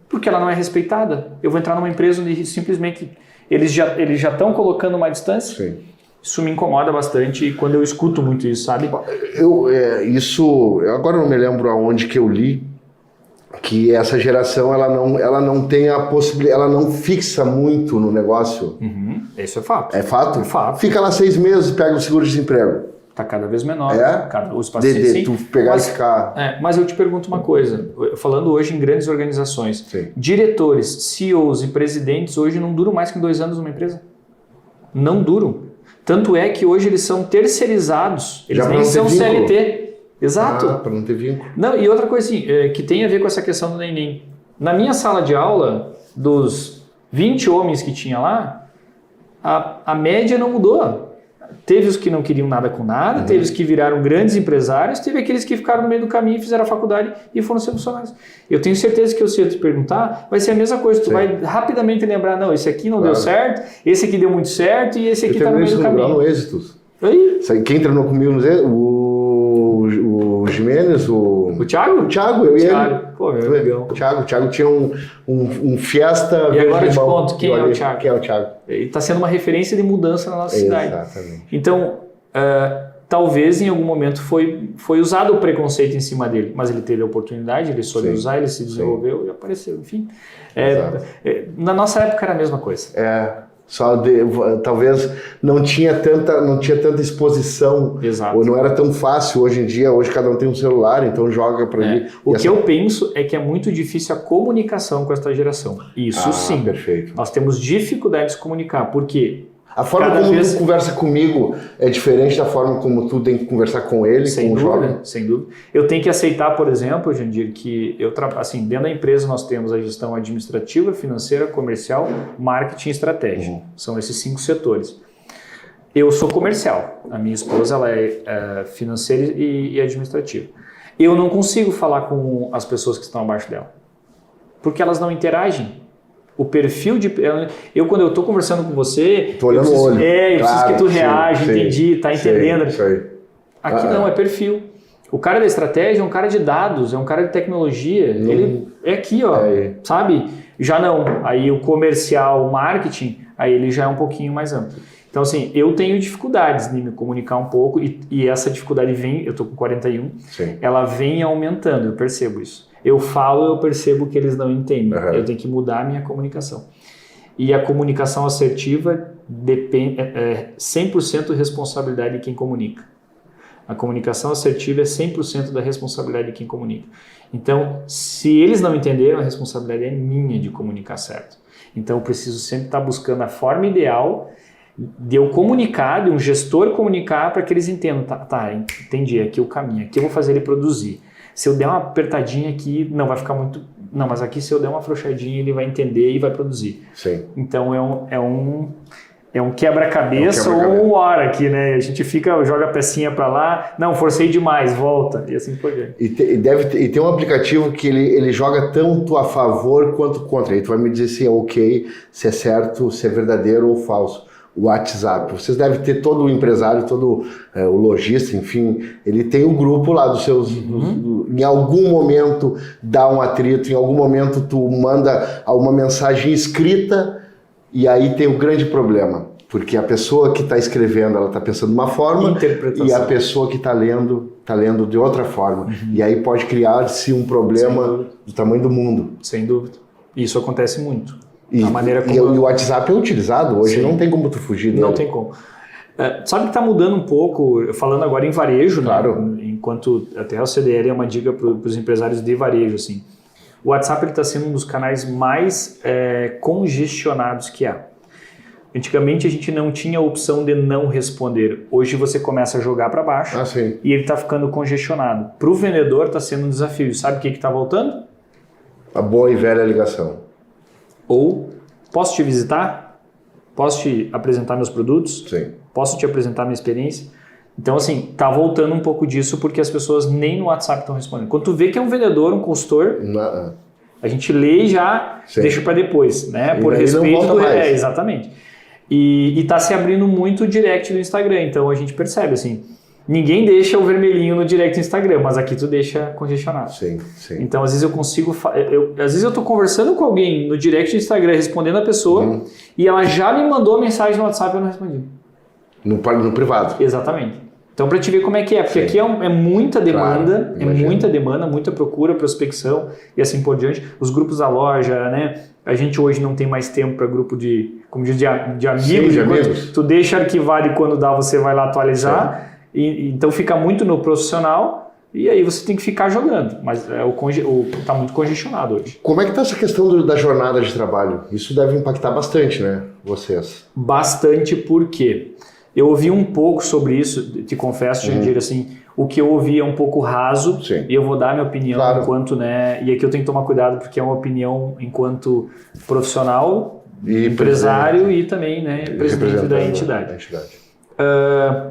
Porque ela não é respeitada. Eu vou entrar numa empresa onde simplesmente eles já estão colocando uma distância. Sim. Isso me incomoda bastante e quando eu escuto muito isso, sabe? Eu agora não me lembro aonde que eu li que essa geração ela não tem a possibilidade, ela não fixa muito no negócio. Isso é fato. É fato? É fato. Fica lá 6 meses e pega o seguro-desemprego. Está cada vez menor. O espaço tu pegar e ficar... Mas eu te pergunto uma coisa, falando hoje em grandes organizações, Sim. Diretores, CEOs e presidentes hoje não duram mais que 2 anos numa empresa? Não duram. Tanto é que hoje eles são terceirizados, eles Já nem pra não ter são vínculo. CLT. Exato. Para não ter vínculo. Não, e outra coisa assim, que tem a ver com essa questão do neném. Na minha sala de aula, dos 20 homens que tinha lá, a média não mudou. Teve os que não queriam nada com nada, teve os que viraram grandes empresários, teve aqueles que ficaram no meio do caminho, fizeram a faculdade e foram ser funcionários. Eu tenho certeza que se eu te perguntar, vai ser a mesma coisa. Tu vai rapidamente lembrar, não, esse aqui não deu certo, esse aqui deu muito certo e esse aqui está no meio do caminho. No Êxitos. Aí. Quem treinou comigo no Êxitos? O Jimenez, O Thiago? O Thiago, eu e Thiago. ele. Pô, meu legal. O Thiago tinha um Fiesta. E agora eu te limão. conto quem é o Thiago. Quem é o Thiago? Ele está sendo uma referência de mudança na nossa cidade. Exatamente. Então, talvez em algum momento foi usado o preconceito em cima dele, mas ele teve a oportunidade, ele soube usar, ele se desenvolveu e apareceu. Enfim, na nossa época era a mesma coisa. Talvez não tinha tanta exposição. Exato. Ou não era tão fácil hoje em dia. Hoje cada um tem um celular, então joga para ali. O que eu penso é que é muito difícil a comunicação com esta geração. Isso sim. Perfeito. Nós temos dificuldade de se comunicar, porque a forma como tu conversa comigo é diferente da forma como tu tem que conversar com ele, com o jovem? Sem dúvida. Eu tenho que aceitar, por exemplo, Jandir, que assim, dentro da empresa nós temos a gestão administrativa, financeira, comercial, marketing e estratégia. São esses 5 setores. Eu sou comercial. A minha esposa ela é financeira e administrativa. Eu não consigo falar com as pessoas que estão abaixo dela, porque elas não interagem. O perfil de... quando eu estou conversando com você... Tô olhando o olho. Eu preciso que tu reage, entendi, tá entendendo. Isso aí. Aqui não, é perfil. O cara da estratégia é um cara de dados, é um cara de tecnologia. Ele é aqui, ó, sabe? Já não. Aí o comercial, o marketing, aí ele já é um pouquinho mais amplo. Então, assim, eu tenho dificuldades de me comunicar um pouco e essa dificuldade vem, eu tô com 41, ela vem aumentando, eu percebo isso. Eu falo, eu percebo que eles não entendem. Eu tenho que mudar a minha comunicação. E a comunicação assertiva depende 100% responsabilidade de quem comunica. A comunicação assertiva é 100% da responsabilidade de quem comunica. Então, se eles não entenderam, a responsabilidade é minha de comunicar certo. Então, eu preciso sempre estar buscando a forma ideal de eu comunicar, de um gestor comunicar para que eles entendam. Tá, entendi, aqui é o caminho, aqui eu vou fazer ele produzir. Se eu der uma apertadinha aqui, não vai ficar muito... Não, mas aqui se eu der uma afrouxadinha, ele vai entender e vai produzir. Sim. Então é um quebra-cabeça ou um hora aqui, né? A gente joga a pecinha para lá, não, forcei demais, volta, e assim por diante. E tem um aplicativo que ele joga tanto a favor quanto contra. Aí tu vai me dizer se é ok, se é certo, se é verdadeiro ou falso. O WhatsApp. Vocês devem ter todo o empresário, todo o lojista, enfim, ele tem um grupo lá dos seus... em algum momento dá um atrito, em algum momento tu manda uma mensagem escrita e aí tem um grande problema, porque a pessoa que está escrevendo, ela está pensando de uma forma e a pessoa que está lendo de outra forma. E aí pode criar-se um problema do tamanho do mundo. Sem dúvida. Isso acontece muito. E o WhatsApp é utilizado hoje, não tem como tu fugir dele. Não tem como. Sabe que está mudando um pouco, falando agora em varejo, claro. Né? Enquanto até o CDL é uma dica para os empresários de varejo. Assim. O WhatsApp está sendo um dos canais mais congestionados que há. Antigamente a gente não tinha a opção de não responder. Hoje você começa a jogar para baixo e ele está ficando congestionado. Para o vendedor está sendo um desafio. Sabe o que está voltando? A boa e velha ligação. Ou, posso te visitar? Posso te apresentar meus produtos? Sim. Posso te apresentar minha experiência? Então, assim, tá voltando um pouco disso porque as pessoas nem no WhatsApp estão respondendo. Quando tu vê que é um vendedor, um consultor, a gente lê e já deixa para depois, né? Por respeito. Exatamente. E tá se abrindo muito o direct do Instagram. Então, a gente percebe, assim, ninguém deixa o vermelhinho no direct do Instagram, mas aqui tu deixa congestionado. Sim. Então, às vezes eu consigo... às vezes eu tô conversando com alguém no direct do Instagram, respondendo a pessoa, e ela já me mandou a mensagem no WhatsApp e eu não respondi. No privado. Exatamente. Então, para te ver como é que é, porque aqui é muita demanda, muita procura, prospecção e assim por diante. Os grupos da loja, né? A gente hoje não tem mais tempo para grupo de amigos. Sim, de amigos. Tu deixa arquivado e quando dá você vai lá atualizar. Então fica muito no profissional e aí você tem que ficar jogando, mas tá muito congestionado hoje. Como é que está essa questão da jornada de trabalho? Isso deve impactar bastante, né, vocês? Bastante, porque Eu ouvi um pouco sobre isso, te confesso, Jandir, assim, o que eu ouvi é um pouco raso, Sim. e eu vou dar minha opinião Claro. enquanto, né, e aqui eu tenho que tomar cuidado porque é uma opinião enquanto profissional, E empresário e também, né, presidente da representando entidade. a entidade.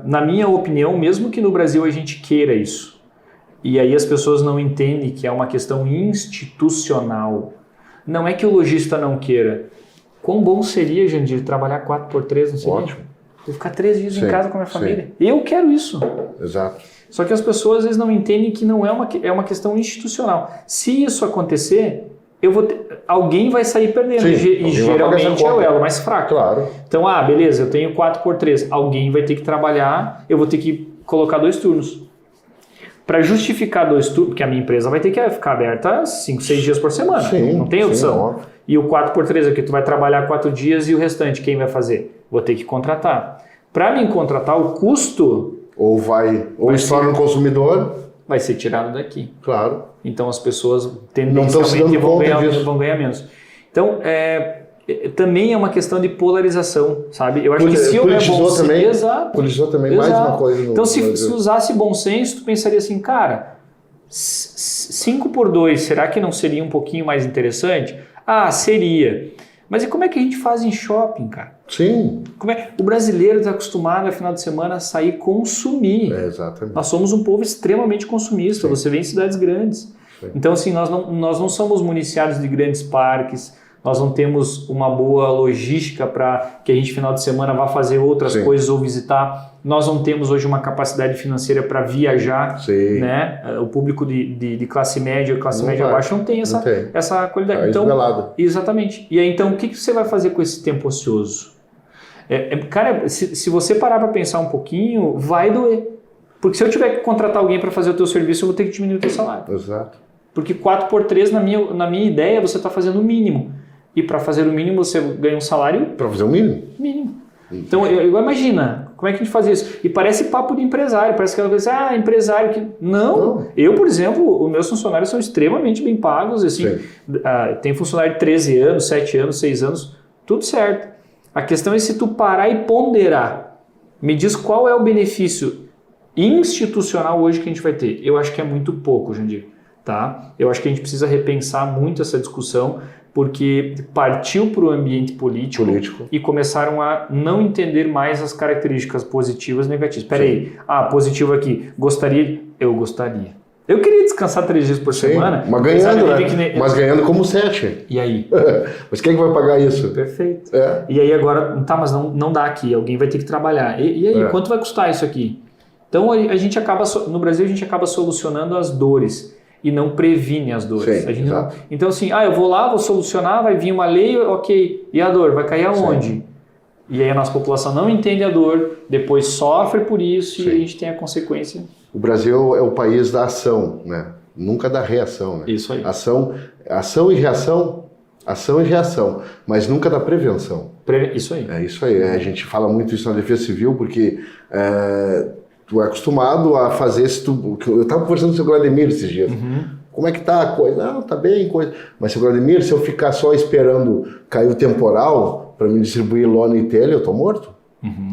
Na minha opinião, mesmo que no Brasil a gente queira isso, e aí as pessoas não entendem que é uma questão institucional, não é que o lojista não queira. Quão bom seria, Jandir, trabalhar 4x3, não seria? Ótimo. Eu ficar 3 dias Sim, em casa com a minha sim. família. Eu quero isso. Exato. Só que as pessoas às vezes não entendem que não é uma questão institucional. Se isso acontecer, alguém vai sair perdendo. Sim, E alguém vai pagar essa geralmente é o conta. elo mais fraco. Claro. Então, beleza, eu tenho 4x3. Alguém vai ter que trabalhar, eu vou ter que colocar 2 turnos. Para justificar 2 turnos, porque a minha empresa vai ter que ficar aberta 5, 6 dias por semana. Sim, não tem opção. sim, óbvio. E o 4x3 aqui, tu vai trabalhar 4 dias e o restante, quem vai fazer? Vou ter que contratar. Para mim contratar, o custo Ou estoura no consumidor. vai ser tirado daqui. Claro. Então as pessoas Não estão se tendencialmente dando conta disso. vão ganhar menos. Então, também é uma questão de polarização, sabe? Eu acho que se houver bom senso... Exato. Politizou também mais Exato. uma coisa. Então, se usasse bom senso, tu pensaria assim, cara, 5x2, será que não seria um pouquinho mais interessante? Seria. Mas e como é que a gente faz em shopping, cara? Sim. O brasileiro está acostumado, no final de semana, a sair consumir. Exatamente. Nós somos um povo extremamente consumista. Sim. Você vê em cidades grandes. Sim. Então, assim, nós não somos municiados de grandes parques, nós não temos uma boa logística para que a gente, final de semana, vá fazer outras Sim. coisas ou visitar. Nós não temos hoje uma capacidade financeira para viajar. Sim. Né? O público de classe média, classe média abaixo não tem essa qualidade. Então, exatamente. E aí, então, o que você vai fazer com esse tempo ocioso? Cara, se você parar para pensar um pouquinho, vai doer. Porque se eu tiver que contratar alguém para fazer o teu serviço, eu vou ter que diminuir o teu salário. Exato. Porque 4x3, na minha ideia, você está fazendo o mínimo. E para fazer o mínimo, você ganha um salário... Para fazer o mínimo? Mínimo. Então, eu imagina, como é que a gente faz isso? E parece papo de empresário, parece aquela coisa, empresário que... Não. Eu, por exemplo, os meus funcionários são extremamente bem pagos, assim, tem funcionário de 13 anos, 7 anos, 6 anos, tudo certo. A questão é se tu parar e ponderar. Me diz qual é o benefício institucional hoje que a gente vai ter. Eu acho que é muito pouco, Jandir. Tá? Eu acho que a gente precisa repensar muito essa discussão, porque partiu para o ambiente político e começaram a não entender mais as características positivas e negativas. Espera aí, positivo aqui, eu gostaria. Eu queria descansar 3 dias por semana. Mas ganhando, né? Mas ganhando como 7. E aí? Mas quem é que vai pagar isso? Perfeito. E aí agora, mas não dá aqui, alguém vai ter que trabalhar. E aí, quanto vai custar isso aqui? Então a gente acaba, no Brasil a gente acaba solucionando as dores e não previne as dores. Sim, então assim, eu vou lá, vou solucionar, vai vir uma lei, ok, e a dor vai cair aonde? Sim. E aí a nossa população não entende a dor, depois sofre por isso. Sim. E a gente tem a consequência. O Brasil é o país da ação, né? Nunca da reação, né? Isso aí. Ação e reação, mas nunca da prevenção. Isso aí. É isso aí. A gente fala muito isso na Defesa Civil, porque tu é acostumado a fazer isso. Eu estava conversando com o seu Gladimir esses dias. Como é que tá a coisa? Não, tá bem, coisa. Mas, seu Gladimir, se eu ficar só esperando cair o temporal para me distribuir lona e telha, eu tô morto.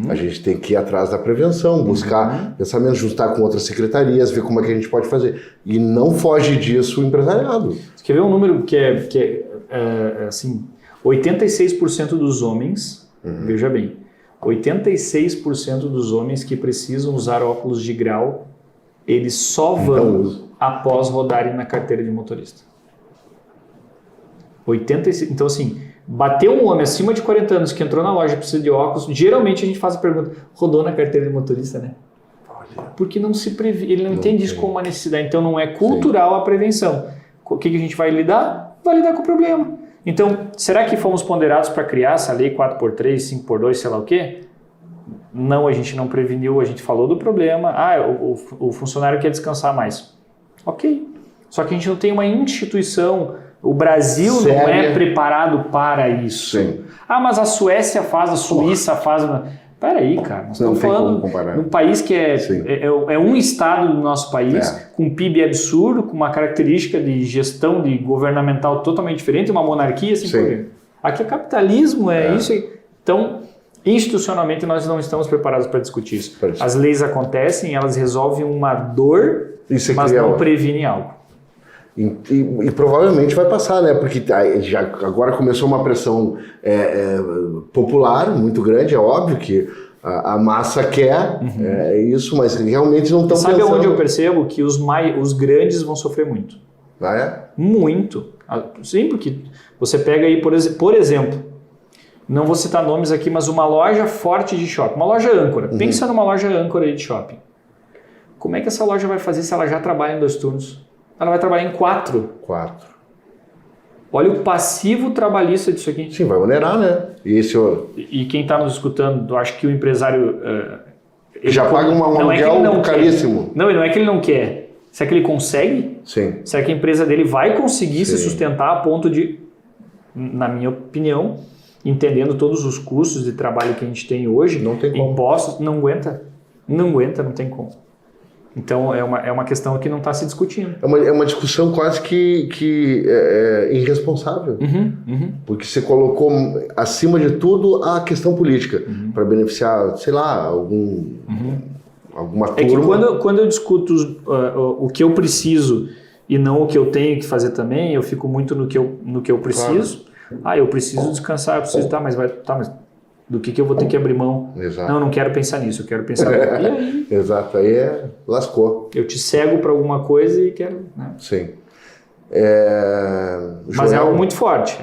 A gente tem que ir atrás da prevenção, buscar pensamento, juntar com outras secretarias, ver como é que a gente pode fazer. E não foge disso o empresariado. Você quer ver um número que é assim, 86% dos homens, veja bem, 86% dos homens que precisam usar óculos de grau, eles só vão após rodarem na carteira de motorista. 86%. Então, assim, bateu um homem acima de 40 anos que entrou na loja e precisa de óculos, geralmente a gente faz a pergunta, rodou na carteira de motorista, né? Porque não se ele não entende isso como uma necessidade. Então, não é cultural a prevenção. O que a gente vai lidar? Vai lidar com o problema. Então, será que fomos ponderados para criar essa lei 4x3, 5x2, sei lá o quê? Não, a gente não preveniu, a gente falou do problema. O funcionário quer descansar mais. Ok. Só que a gente não tem uma instituição, o Brasil séria. Não é preparado para isso. Sim. Mas a Suécia faz, a Suíça faz... Peraí, cara, nós estamos falando de um país que é um estado do nosso país, com um PIB absurdo, com uma característica de gestão de governamental totalmente diferente, uma monarquia, assim por diante. Aqui é capitalismo, isso aí. Então, Institucionalmente, nós não estamos preparados para discutir isso. As leis acontecem, elas resolvem uma dor, mas não previnem algo. E provavelmente vai passar, né? Porque já agora começou uma pressão popular muito grande, é óbvio que a massa quer isso, mas realmente não estão pensando. Sabe onde eu percebo que os grandes vão sofrer muito? Ah, é? Muito. Sim, porque você pega aí, por exemplo, não vou citar nomes aqui, mas uma loja forte de shopping, uma loja âncora. Pensa numa loja âncora de shopping. Como é que essa loja vai fazer se ela já trabalha em 2 turnos? Ela vai trabalhar em 4. 4. Olha o passivo trabalhista disso aqui. Sim, vai onerar, né? E quem está nos escutando, eu acho que o empresário... já paga um aluguel caríssimo. Não, não é que ele não quer. Será que ele consegue? Sim. Será que a empresa dele vai conseguir se sustentar a ponto de, na minha opinião, entendendo todos os custos de trabalho que a gente tem hoje, não tem como. Impostos, não aguenta, não tem como. Então, é uma questão que não está se discutindo. É uma discussão quase que irresponsável. Porque você colocou, acima de tudo, a questão política. Para beneficiar, sei lá, alguma turma. É que quando eu discuto o que eu preciso e não o que eu tenho que fazer também, eu fico muito no que eu preciso. Claro. Eu preciso descansar, eu preciso... mas do que eu vou ter que abrir mão? Exato. Não quero pensar nisso, eu quero pensar... E aí? Exato, aí lascou. Eu te cego para alguma coisa e quero... Né? Sim. Mas é algo muito forte,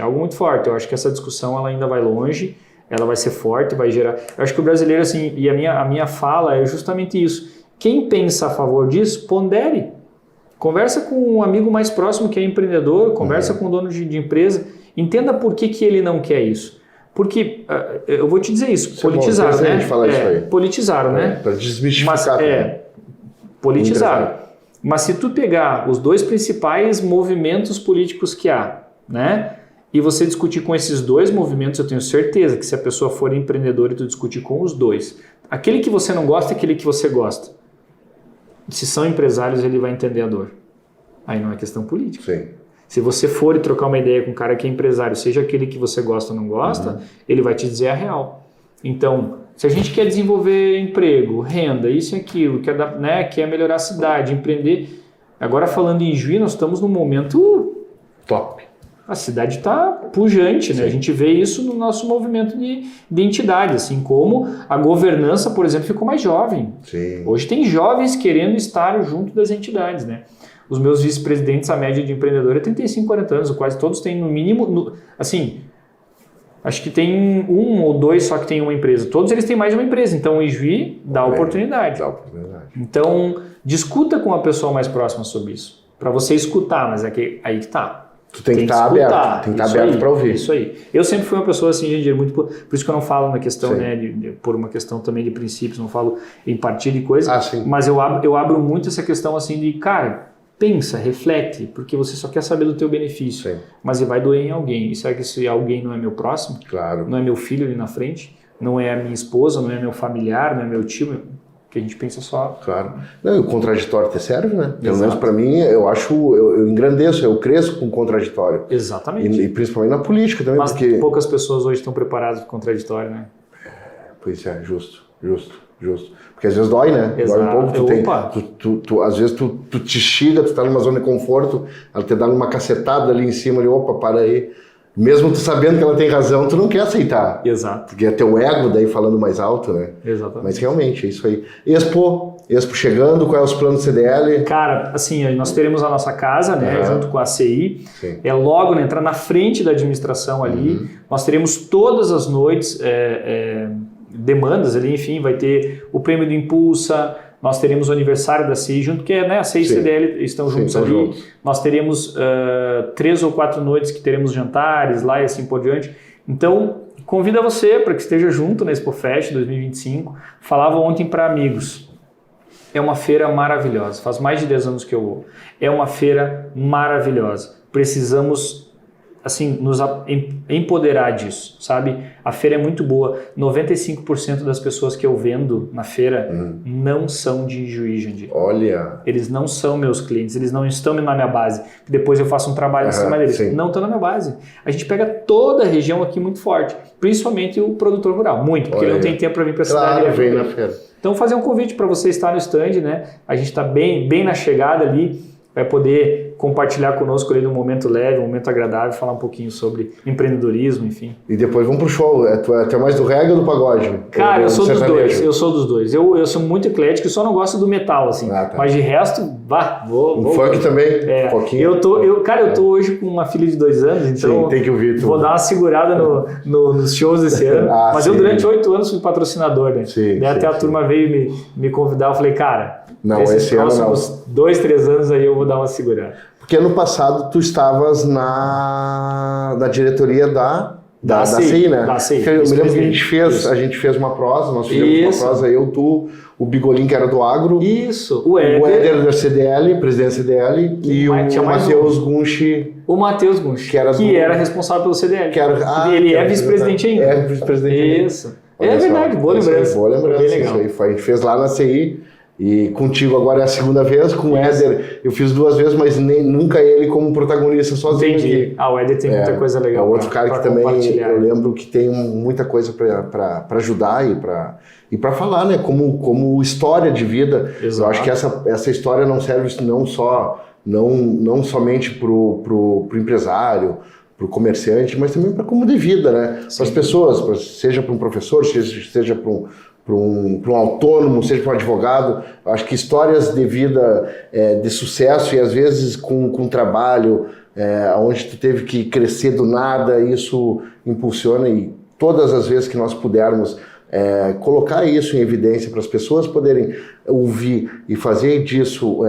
Eu acho que essa discussão ela ainda vai longe, ela vai ser forte, vai gerar... Eu acho que o brasileiro, assim, e a minha fala é justamente isso. Quem pensa a favor disso, pondere. Conversa com um amigo mais próximo que é empreendedor, conversa com o dono de empresa, entenda por que ele não quer isso. Porque, eu vou te dizer isso, politizaram, né? Falar isso aí. Politizaram, né? Para desmistificar. Politizaram. Mas se tu pegar os 2 principais movimentos políticos que há, né? E você discutir com esses 2 movimentos, eu tenho certeza que se a pessoa for empreendedora e tu discutir com os 2, aquele que você não gosta e aquele que você gosta, se são empresários, ele vai entender a dor. Aí não é questão política. Sim. Se você for e trocar uma ideia com um cara que é empresário, seja aquele que você gosta ou não gosta, ele vai te dizer a real. Então, se a gente quer desenvolver emprego, renda, isso e aquilo, quer melhorar a cidade, empreender... Agora, falando em Juí, nós estamos num momento... top. A cidade está pujante, né? A gente vê isso no nosso movimento de entidade, assim como a governança, por exemplo, ficou mais jovem. Sim. Hoje tem jovens querendo estar junto das entidades, né? Os meus vice-presidentes, a média de empreendedor é 35, 40 anos, quase todos têm no mínimo, acho que tem 1 ou 2 só que tem uma empresa. Todos eles têm mais de uma empresa, então o Ijuí dá oportunidade. Então, discuta com a pessoa mais próxima sobre isso, para você escutar, mas aí que tá. Tu tem que estar aberto, tem que estar aberto para ouvir. Isso aí. Eu sempre fui uma pessoa assim, gente, muito por isso que eu não falo na questão, né, por uma questão também de princípios, não falo em partido e coisa, mas eu abro muito essa questão assim de, cara, pensa, reflete, porque você só quer saber do teu benefício, mas vai doer em alguém. E será que esse alguém não é meu próximo? Claro. Não é meu filho ali na frente? Não é a minha esposa? Não é meu familiar? Não é meu tio? Que a gente pensa só... Claro. Não, e o contraditório te serve, né? Pelo menos para mim, eu engrandeço, eu cresço com o contraditório. Exatamente. E principalmente na política também, mas porque... poucas pessoas hoje estão preparadas para o contraditório, né? Pois é, justo. Porque às vezes dói, né? Exato. Dói um pouco. Às vezes tu te xiga, tu tá numa zona de conforto, ela te dá uma cacetada ali em cima, opa, para aí. Mesmo tu sabendo que ela tem razão, tu não quer aceitar. Exato. Porque é teu ego daí falando mais alto, né? Exatamente. Mas realmente, é isso aí. Expo chegando, qual é os planos do CDL? Cara, assim, nós teremos a nossa casa, né, junto com a ACI. Sim. É logo, né, entrar na frente da administração ali. Nós teremos todas as noites demandas ali, enfim, vai ter o prêmio do Impulsa, nós teremos o aniversário da CI junto, que né, a CI e CDL estão juntos ali. Juntos. Nós teremos 3 ou 4 noites que teremos jantares lá e assim por diante. Então, convido você para que esteja junto na ExpoFest 2025. Falava ontem para amigos. É uma feira maravilhosa. Faz mais de 10 anos que eu vou. É uma feira maravilhosa. Precisamos assim, nos empoderar disso, sabe? A feira é muito boa. 95% das pessoas que eu vendo na feira não são de Ijuí, Jandir. Olha. Eles não são meus clientes, eles não estão na minha base. Depois eu faço um trabalho em cima deles. Sim. Não estão na minha base. A gente pega toda a região aqui muito forte, principalmente o produtor rural, muito, porque ele não tem tempo para vir para a cidade. Claro, vem na feira. Então, fazer um convite para você estar no stand, né? A gente está bem na chegada ali, vai poder compartilhar conosco ali num momento leve, um momento agradável, falar um pouquinho sobre empreendedorismo, enfim. E depois vamos pro show. Tu é mais do reggae ou do pagode? Cara, eu sou dos dois. Eu sou muito eclético e só não gosto do metal, assim. Tá. Mas de resto, vou. Funk também? Um pouquinho. Eu tô hoje com uma filha de 2 anos, então. Sim, tem que ouvir tudo. Vou dar uma segurada nos shows esse ano. Mas eu durante 8 anos fui patrocinador, né? Sim, até a turma veio me convidar, eu falei, cara, esse ano não. 2, 3 anos aí eu vou dar uma segurada. Porque ano passado tu estavas na diretoria da CI, né? Da CI. Eu me lembro que a gente fez uma prosa, nós fizemos uma prosa, eu, tu, o Bigolim, que era do agro. Isso. O Éder da CDL, presidente da CDL, e o Matheus Gunchi. O Matheus Gunchi, que era responsável pelo CDL. Ele é vice-presidente ainda. É vice-presidente ainda. Isso. É verdade, boa lembrança. Boa lembrança, isso aí foi. A gente fez lá na CI. E contigo agora é a segunda vez, com o Éder eu fiz 2 vezes, mas nunca ele como protagonista sozinho. Entendi. O Éder tem muita coisa legal. É outro cara que também eu lembro que tem muita coisa para ajudar e para falar, né? Como história de vida. Exato. Eu acho que essa história não serve não somente pro empresário, para o comerciante, mas também para como de vida, né? Para as pessoas, seja para um professor, seja para um autônomo, seja para um advogado. Eu acho que histórias de vida de sucesso e às vezes com trabalho, onde tu teve que crescer do nada, isso impulsiona, e todas as vezes que nós pudermos colocar isso em evidência para as pessoas poderem ouvir e fazer disso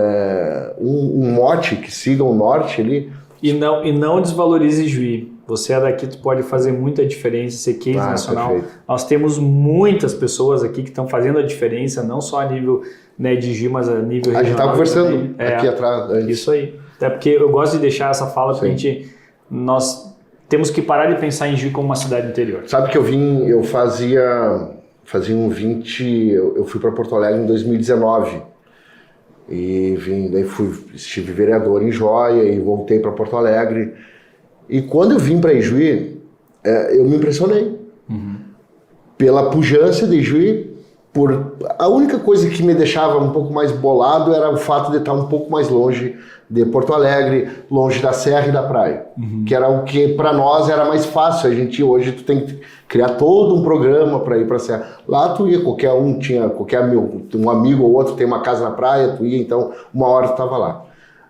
um mote que siga o norte ali. E não desvalorize Juí. Você é daqui, tu pode fazer muita diferença, ser case nacional. Perfeito. Nós temos muitas pessoas aqui que estão fazendo a diferença, não só a nível, né, de Juí, mas a nível regional. A gente estava conversando aqui atrás antes. Isso aí. Até porque eu gosto de deixar essa fala para nós temos que parar de pensar em Juí como uma cidade interior. Sabe que eu fazia eu fui para Porto Alegre em 2019 e daí estive vereador em Joia e voltei para Porto Alegre. E quando eu vim para Ijuí, eu me impressionei pela pujança de Ijuí. A única coisa que me deixava um pouco mais bolado era o fato de estar um pouco mais longe de Porto Alegre, longe da serra e da praia, que era o que para nós era mais fácil. Hoje tu tem que criar todo um programa para ir para a serra. Lá tu ia, um amigo ou outro tem uma casa na praia, tu ia, então uma hora tu estava lá.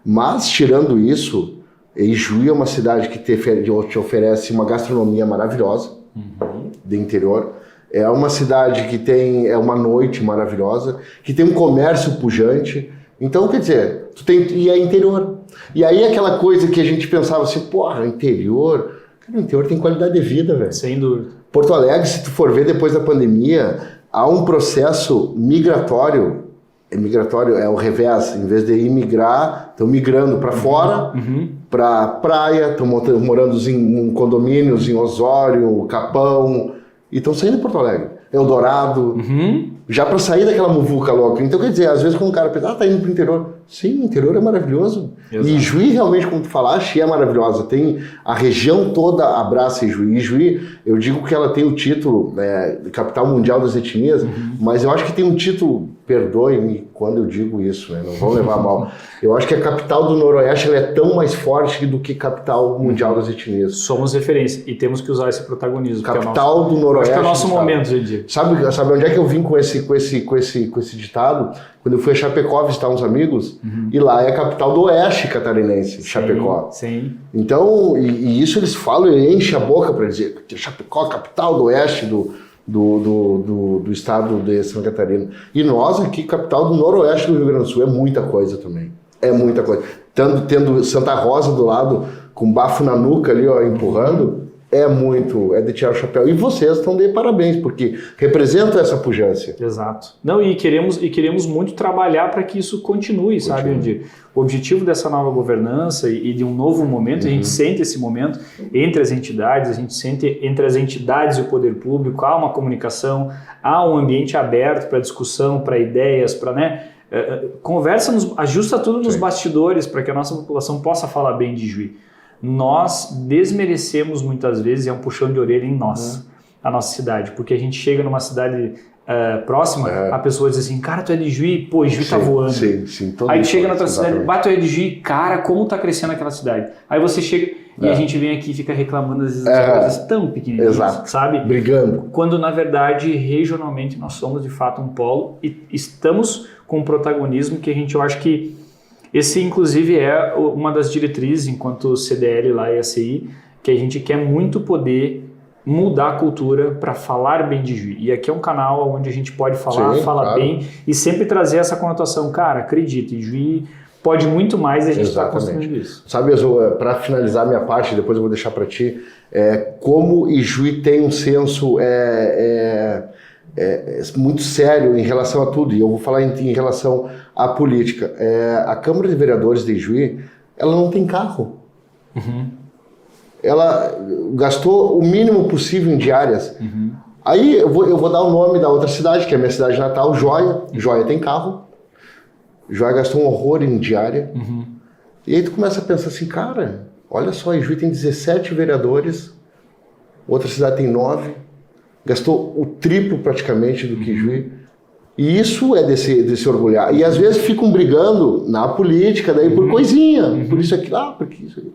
Mas tirando isso, Ijuí é uma cidade que te oferece uma gastronomia maravilhosa, de interior. É uma cidade que tem uma noite maravilhosa, que tem um comércio pujante. Então, quer dizer, e é interior. E aí aquela coisa que a gente pensava assim, porra, interior... Cara, o interior tem qualidade de vida, velho. Sem dúvida. Porto Alegre, se tu for ver depois da pandemia, há um processo migratório. Migratório é o revés, em vez de imigrar, estão migrando para fora, para praia, estão morando em condomínios em Osório, Capão, e estão saindo de Porto Alegre, Eldorado, já para sair daquela muvuca louca. Então, quer dizer, às vezes quando o cara pensa, tá indo pro interior. Sim, o interior é maravilhoso. Exato. E Ijuí, realmente, como tu falaste, é maravilhosa. Tem a região toda abraça Ijuí. Ijuí, eu digo que ela tem o título de capital mundial das etnias, mas eu acho que tem um título, perdoe-me quando eu digo isso, né? Não vão levar mal. Eu acho que a capital do Noroeste ela é tão mais forte do que capital mundial das etnias. Somos referência e temos que usar esse protagonismo. Capital do Noroeste. Acho que é o nosso momento, gente. Sabe onde é que eu vim com esse ditado? Quando eu fui a Chapecó visitar uns amigos, e lá é a capital do Oeste catarinense, Chapecó. Sim. Então, e isso eles falam, enche a boca para dizer que Chapecó, capital do Oeste do estado de Santa Catarina. E nós aqui, capital do Noroeste do Rio Grande do Sul, é muita coisa também. É muita coisa. Tendo Santa Rosa do lado, com bafo na nuca ali, ó, empurrando, é de tirar o chapéu. E vocês estão de parabéns, porque representam essa pujança. Exato. Não, e queremos muito trabalhar para que isso continue, sabe? Onde o objetivo dessa nova governança e de um novo momento, a gente sente esse momento entre as entidades, a gente sente entre as entidades e o poder público, há uma comunicação, há um ambiente aberto para discussão, para ideias, para, né? Conversa, ajusta tudo nos bastidores para que a nossa população possa falar bem de Juí. Nós desmerecemos muitas vezes, é um puxão de orelha em nós, a nossa cidade, porque a gente chega numa cidade próxima, a pessoa diz assim, cara, tu é de Juí? Pô, Juí tá voando. Sim, aí chega na tua cidade, tu é de Juí? Cara, como tá crescendo aquela cidade? Aí você chega e a gente vem aqui e fica reclamando às vezes das coisas tão pequenininhas, sabe? Brigando. Quando na verdade, regionalmente, nós somos de fato um polo e estamos com um protagonismo que eu acho que esse, inclusive, é uma das diretrizes, enquanto CDL lá e ACI, que a gente quer muito poder mudar a cultura para falar bem de Juí. E aqui é um canal onde a gente pode falar bem e sempre trazer essa conotação. Cara, acredite, Juí pode muito mais e a gente está construindo isso. Sabe, para finalizar minha parte, depois eu vou deixar para ti, como Juí tem um senso muito sério em relação a tudo, e eu vou falar em relação à política. A Câmara de Vereadores de Juí, ela não tem carro. Ela gastou o mínimo possível em diárias. Aí eu vou dar o nome da outra cidade, que é a minha cidade natal, Joia. Joia tem carro. Joia gastou um horror em diária. E aí tu começa a pensar assim, cara, olha só, Juí tem 17 vereadores, outra cidade tem 9. Gastou o triplo praticamente do que Juí. E isso é desse orgulhar. E às vezes ficam brigando na política, daí por coisinha, por isso aqui, porque isso aqui.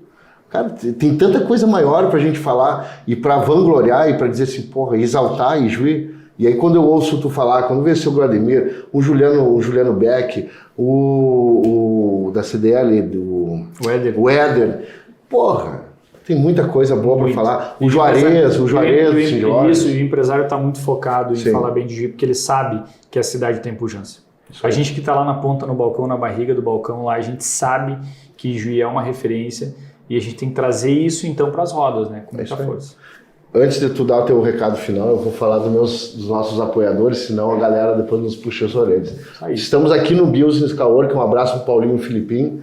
Cara, tem tanta coisa maior pra gente falar e pra vangloriar e pra dizer assim, porra, exaltar Juí. E aí quando eu ouço tu falar, quando vê o seu Vladimir, o Juliano Beck, o da CDL, o Éder, porra, tem muita coisa boa para falar. O Juarez, Isso, e o empresário está muito focado em falar bem de Juí, porque ele sabe que a cidade tem pujança. A gente que está lá na ponta, no balcão, na barriga do balcão, lá a gente sabe que Juí é uma referência e a gente tem que trazer isso então para as rodas, né? Com muita força. Antes de tu dar o teu recado final, eu vou falar dos nossos apoiadores, senão a galera depois nos puxa as orelhas. Estamos aqui no Business Cowork, um abraço para o Paulinho Filipim,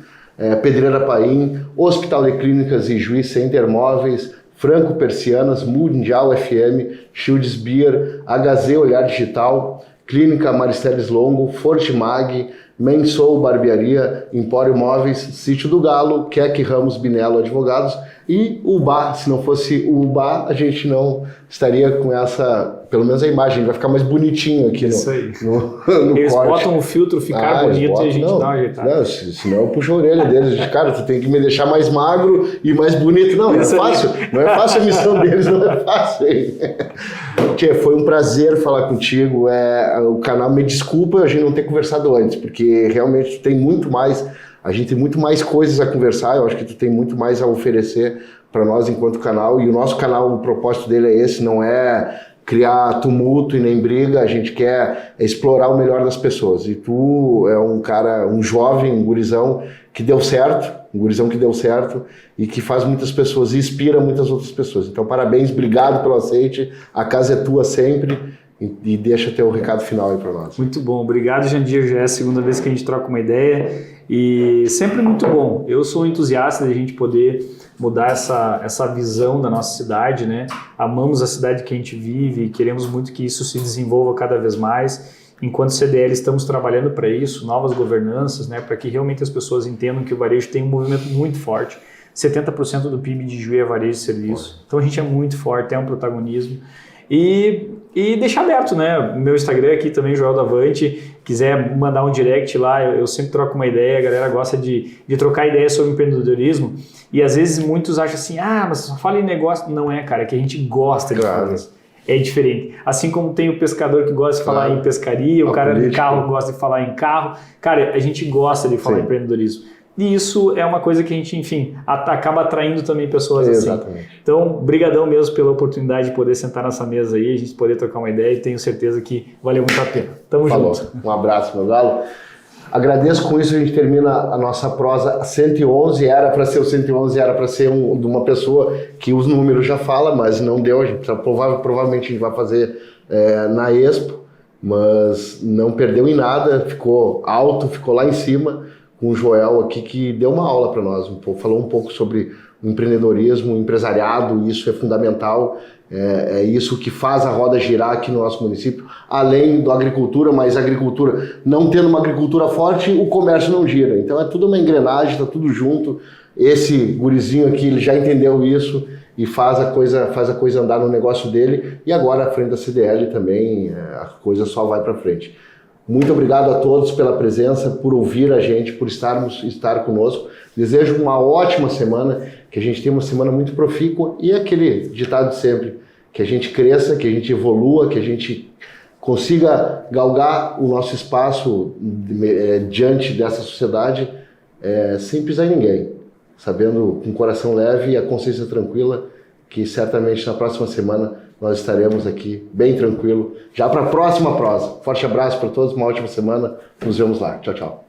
Pedreira Paim, Hospital de Clínicas e Juí, Center Móveis, Franco Persianas, Mundial FM, Shields Beer, HZ Olhar Digital, Clínica Maristeles Longo, Fortimag, Mensou Barbearia, Empório Móveis, Sítio do Galo, Keck Ramos Binello Advogados e o Ubá. Se não fosse o Ubá, a gente não estaria com essa, pelo menos a imagem, vai ficar mais bonitinho aqui no Eles corte. Botam o filtro, ficar bonito e a gente dá uma ajeitada. Não, senão eu puxo a orelha deles. Cara, tu tem que me deixar mais magro e mais bonito. Não é fácil. Não é fácil a missão deles, não é fácil. Tchê, foi um prazer falar contigo. O canal, me desculpa a gente não ter conversado antes, porque realmente tem muito mais, a gente tem muito mais coisas a conversar, eu acho que tu tem muito mais a oferecer para nós enquanto canal, e o nosso canal, o propósito dele é esse, não é criar tumulto e nem briga, a gente quer explorar o melhor das pessoas, e tu é um cara, um jovem, um gurizão que deu certo, e que faz muitas pessoas e inspira muitas outras pessoas. Então parabéns, obrigado pelo aceite, a casa é tua sempre, e deixa teu recado final aí para nós. Muito bom, obrigado, Jandir. Já é a segunda vez que a gente troca uma ideia e sempre muito bom. Eu sou entusiasta de a gente poder mudar essa visão da nossa cidade, né? Amamos a cidade que a gente vive e queremos muito que isso se desenvolva cada vez mais. Enquanto CDL estamos trabalhando para isso, novas governanças, né? Para que realmente as pessoas entendam que o varejo tem um movimento muito forte. 70% do PIB de Juí é varejo e serviço. Então a gente é muito forte, tem um protagonismo. E deixar aberto, né? Meu Instagram aqui também, Joel Davante, quiser mandar um direct lá, eu sempre troco uma ideia, a galera gosta de trocar ideias sobre empreendedorismo, e às vezes muitos acham assim, mas só fala em negócio. Não é, cara, é que a gente gosta de falar isso. É diferente. Assim como tem o pescador que gosta de falar em pescaria, o cara de carro gosta de falar em carro, cara, a gente gosta de falar em empreendedorismo. E isso é uma coisa que a gente, enfim, acaba atraindo também pessoas assim. Exatamente. Então, brigadão mesmo pela oportunidade de poder sentar nessa mesa aí, a gente poder trocar uma ideia, e tenho certeza que valeu muito a pena. Tamo junto. Um abraço, meu galo. Agradeço, com isso a gente termina a nossa prosa 111, era para ser o 111, era para ser de uma pessoa que os números já falam, mas não deu, a gente provavelmente a gente vai fazer na Expo, mas não perdeu em nada, ficou alto, ficou lá em cima, com o Joel aqui que deu uma aula para nós, falou um pouco sobre o empreendedorismo, o empresariado, isso é fundamental, é isso que faz a roda girar aqui no nosso município, além da agricultura, mas a agricultura, não tendo uma agricultura forte, o comércio não gira, então é tudo uma engrenagem, está tudo junto, esse gurizinho aqui, ele já entendeu isso e faz a coisa andar no negócio dele, e agora à frente da CDL também, a coisa só vai para frente. Muito obrigado a todos pela presença, por ouvir a gente, por estar conosco. Desejo uma ótima semana, que a gente tenha uma semana muito profícua e aquele ditado de sempre, que a gente cresça, que a gente evolua, que a gente consiga galgar o nosso espaço diante dessa sociedade sem pisar em ninguém, sabendo com o coração leve e a consciência tranquila, que certamente na próxima semana nós estaremos aqui bem tranquilo, já para a próxima prosa. Forte abraço para todos, uma ótima semana, nos vemos lá. Tchau, tchau.